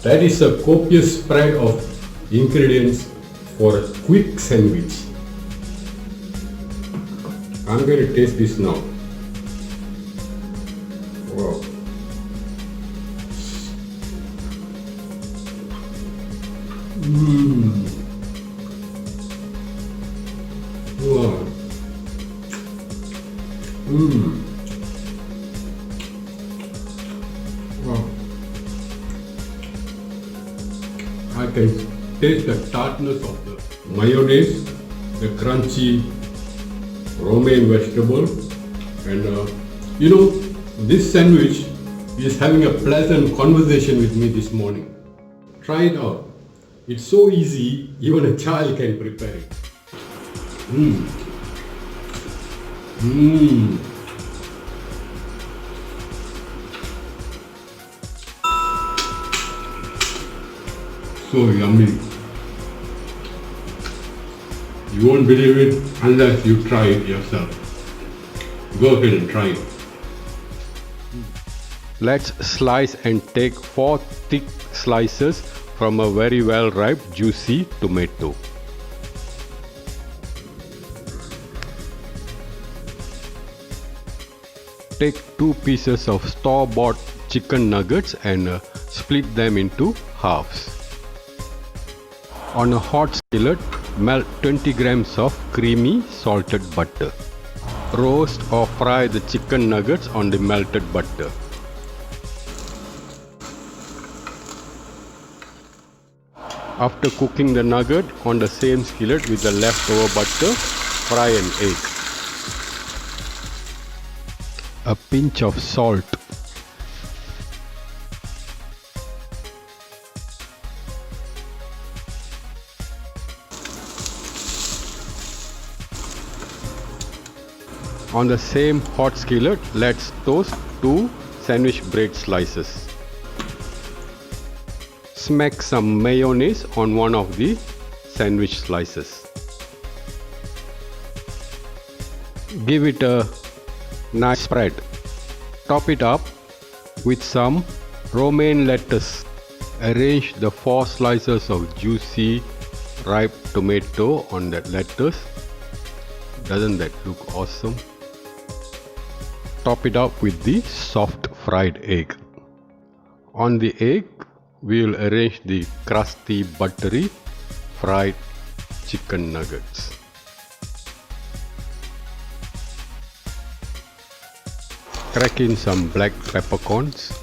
That is a copious spread of ingredients for a quick sandwich. I'm going to taste this now. Wow. Wow. Wow. I can taste the tartness of the mayonnaise, the crunchy romaine vegetable, and this sandwich is having a pleasant conversation with me this morning. Try it out. It's so easy, even a child can prepare it. So yummy. You won't believe it unless you try it yourself. Go ahead and try it. Let's slice and take 4 thick slices from a very well ripe juicy tomato. Take 2 pieces of store-bought chicken nuggets and split them into halves. On a hot skillet, melt 20 grams of creamy salted butter. Roast or fry the chicken nuggets on the melted butter. After cooking the nugget on the same skillet with the leftover butter, fry an egg. A pinch of salt. On the same hot skillet, let's toast 2 sandwich bread slices. Smack some mayonnaise on one of the sandwich slices. Give it a nice spread. Top it up with some romaine lettuce. Arrange the 4 slices of juicy ripe tomato on that lettuce. Doesn't that look awesome? Top it up with the soft fried egg. On the egg, we will arrange the crusty buttery fried chicken nuggets. Crack in some black peppercorns.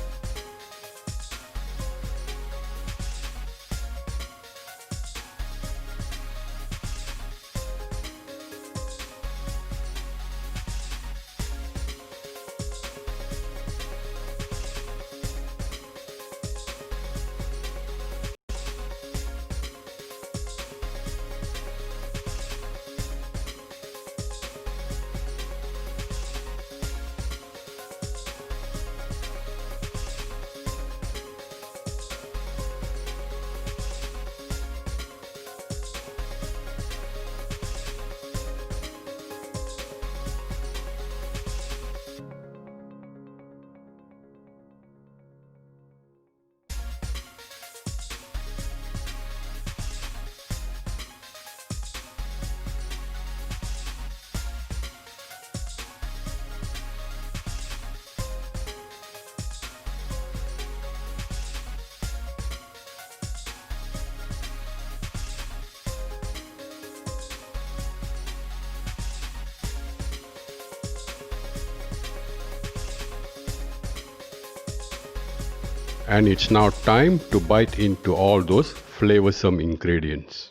And it's now time to bite into all those flavorsome ingredients.